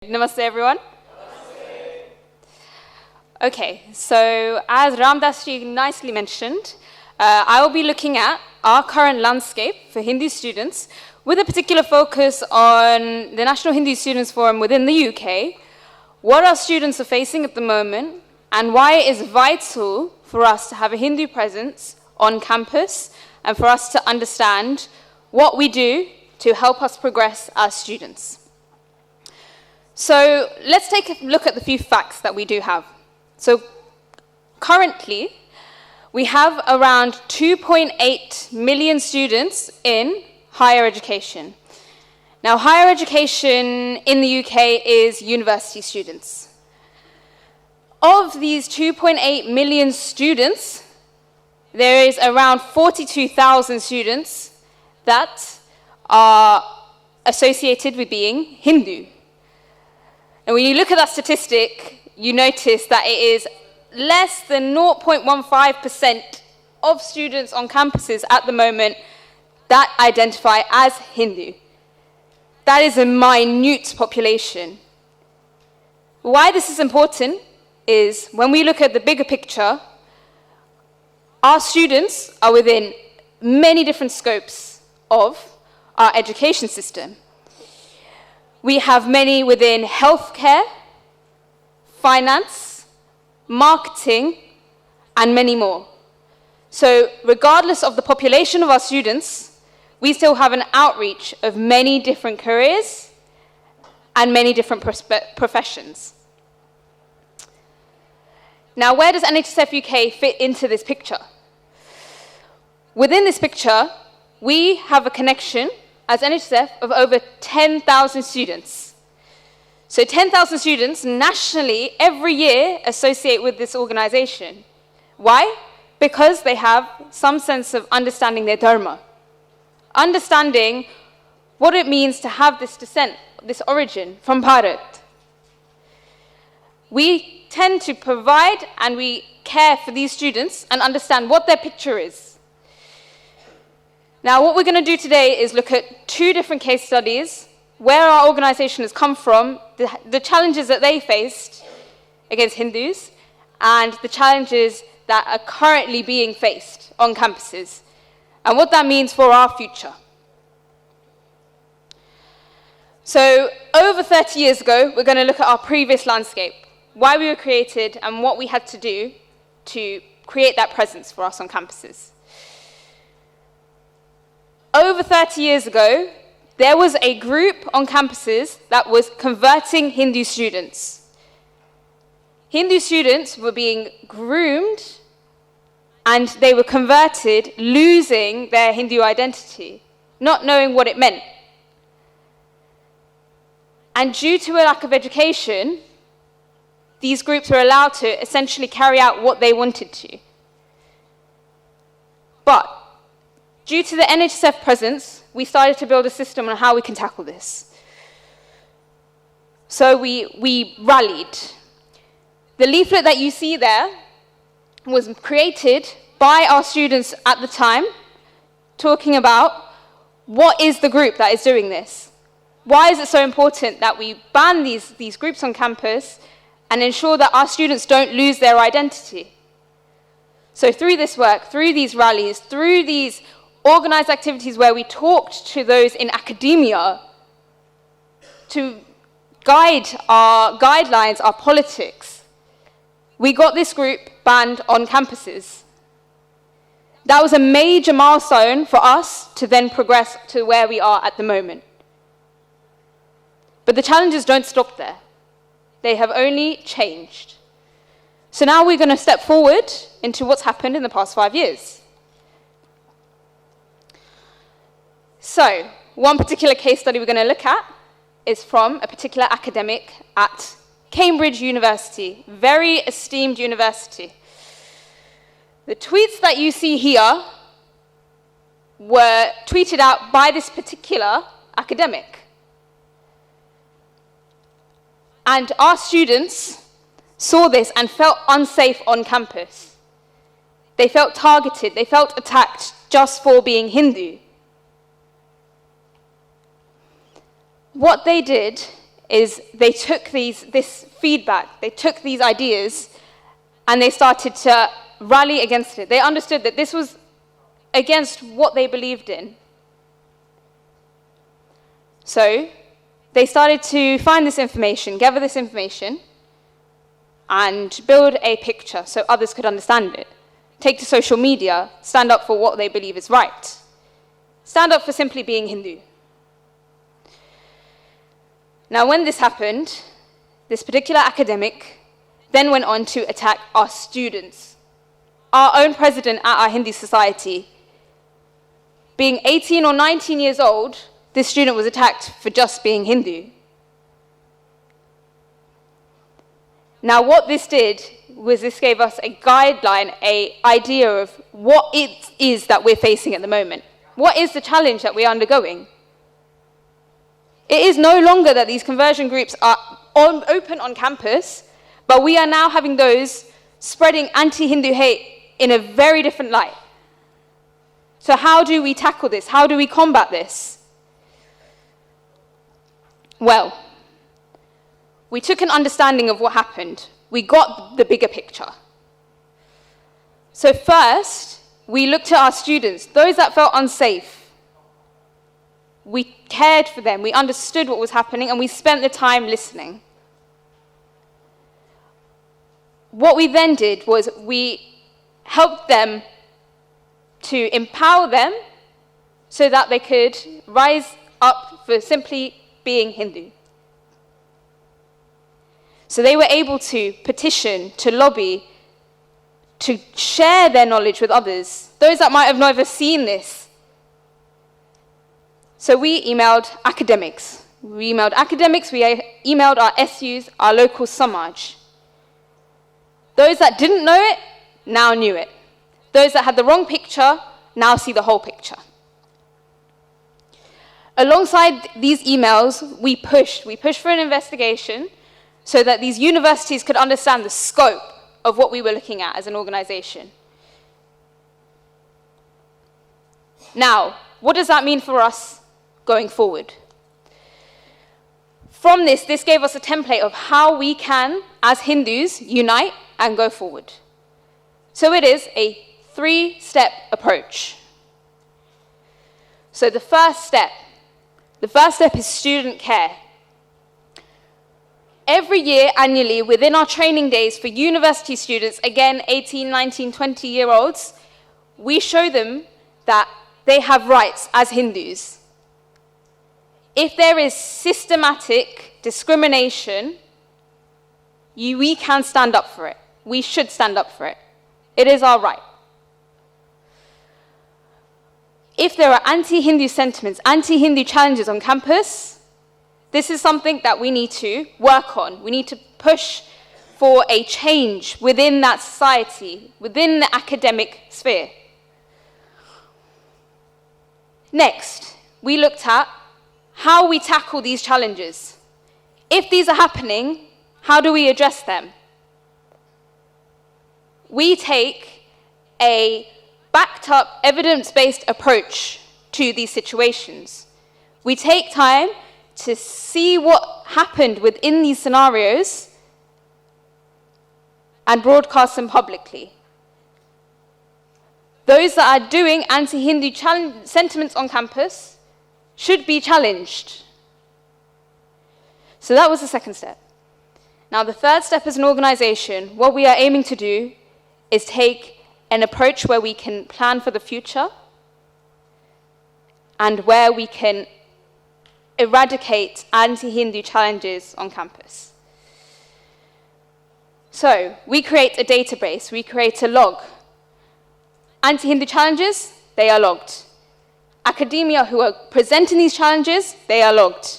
Namaste, everyone. Namaste. Okay, so as Ramdas nicely mentioned, I will be looking at our current landscape for Hindu students with a particular focus on the National Hindu Students Forum within the UK, what our students are facing at the moment, and why it is vital for us to have a Hindu presence on campus and for us to understand what we do to help us progress as students. So let's take a look at the few facts that we do have. So currently, we have around 2.8 million students in higher education. Now, higher education in the UK is university students. Of these 2.8 million students, there is around 42,000 students that are associated with being Hindu. And when you look at that statistic, you notice that it is less than 0.15% of students on campuses at the moment that identify as Hindu. That is a minute population. Why this is important is when we look at the bigger picture, our students are within many different scopes of our education system. We have many within healthcare, finance, marketing, and many more. So regardless of the population of our students, we still have an outreach of many different careers and many different professions. Now, where does NHSF UK fit into this picture? Within this picture, we have a connection as NHSF of over 10,000 students. So 10,000 students nationally every year associate with this organization. Why? Because they have some sense of understanding their dharma, understanding what it means to have this descent, this origin from Bharat. We tend to provide and we care for these students and understand what their picture is. Now, what we're going to do today is look at two different case studies, where our organization has come from, the challenges that they faced against Hindus, and the challenges that are currently being faced on campuses, and what that means for our future. So, over 30 years ago, we're going to look at our previous landscape, why we were created, and what we had to do to create that presence for us on campuses. Over 30 years ago, there was a group on campuses that was converting Hindu students. Hindu students were being groomed and they were converted, losing their Hindu identity, not knowing what it meant. And due to a lack of education, these groups were allowed to essentially carry out what they wanted to. But due to the NHSF presence, we started to build a system on how we can tackle this. So we rallied. The leaflet that you see there was created by our students at the time, talking about what is the group that is doing this? Why is it so important that we ban these groups on campus and ensure that our students don't lose their identity? So through this work, through these rallies, through these organized activities where we talked to those in academia to guide our guidelines, our politics, we got this group banned on campuses. That was a major milestone for us to then progress to where we are at the moment. But the challenges don't stop there. They have only changed. So now we're going to step forward into what's happened in the past 5 years. So, one particular case study we're going to look at is from a particular academic at Cambridge University, very esteemed university. The tweets that you see here were tweeted out by this particular academic. And our students saw this and felt unsafe on campus. They felt targeted, they felt attacked just for being Hindu. What they did is they took this feedback, they took these ideas, and they started to rally against it. They understood that this was against what they believed in. So they started to find this information, gather this information, and build a picture so others could understand it. Take to social media, stand up for what they believe is right. Stand up for simply being Hindu. Now, when this happened, this particular academic then went on to attack our students. Our own president at our Hindu society, being 18 or 19 years old, this student was attacked for just being Hindu. Now, what this did was this gave us a guideline, an idea of what it is that we're facing at the moment. What is the challenge that we're undergoing? It is no longer that these conversion groups are open on campus, but we are now having those spreading anti-Hindu hate in a very different light. So how do we tackle this? How do we combat this? Well, we took an understanding of what happened. We got the bigger picture. So first, we looked at our students, those that felt unsafe. We cared for them, we understood what was happening, and we spent the time listening. What we then did was we helped them to empower them so that they could rise up for simply being Hindu. So they were able to petition, to lobby, to share their knowledge with others, those that might have never seen this. So we emailed academics. We emailed our SUs, our local Samaj. Those that didn't know it, now knew it. Those that had the wrong picture, now see the whole picture. Alongside these emails, we pushed for an investigation so that these universities could understand the scope of what we were looking at as an organization. Now, what does that mean for us going forward? From this gave us a template of how we can, as Hindus, unite and go forward. So it is a 3-step approach. So the first step is student care. Every year, annually, within our training days for university students, again, 18, 19, 20-year-olds, we show them that they have rights as Hindus. If there is systematic discrimination, we can stand up for it. We should stand up for it. It is our right. If there are anti-Hindu sentiments, anti-Hindu challenges on campus, this is something that we need to work on. We need to push for a change within that society, within the academic sphere. Next, we looked at how we tackle these challenges. If these are happening, how do we address them? We take a backed-up, evidence-based approach to these situations. We take time to see what happened within these scenarios and broadcast them publicly. Those that are doing anti-Hindu sentiments on campus should be challenged. So that was the second step. Now, the third step as an organization, what we are aiming to do is take an approach where we can plan for the future and where we can eradicate anti-Hindu challenges on campus. So, we create a database, we create a log. Anti-Hindu challenges, they are logged. Academia who are presenting these challenges, they are logged.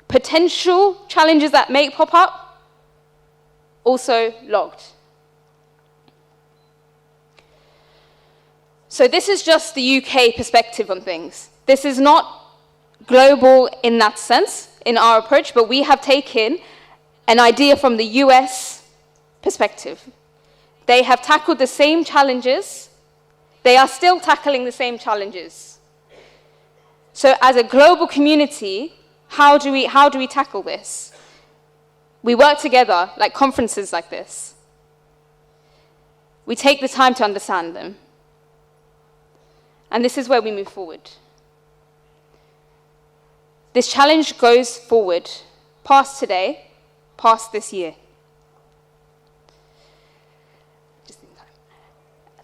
Potential challenges that may pop up, also logged. So this is just the UK perspective on things. This is not global in that sense, in our approach, but we have taken an idea from the US perspective. They have tackled the same challenges. They are still tackling the same challenges. So as a global community, How do we tackle this? We work together, like conferences like this. We take the time to understand them. And this is where we move forward. This challenge goes forward, past today, past this year.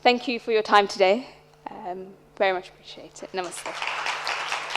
Thank you for your time today. Very much appreciate it. Namaste.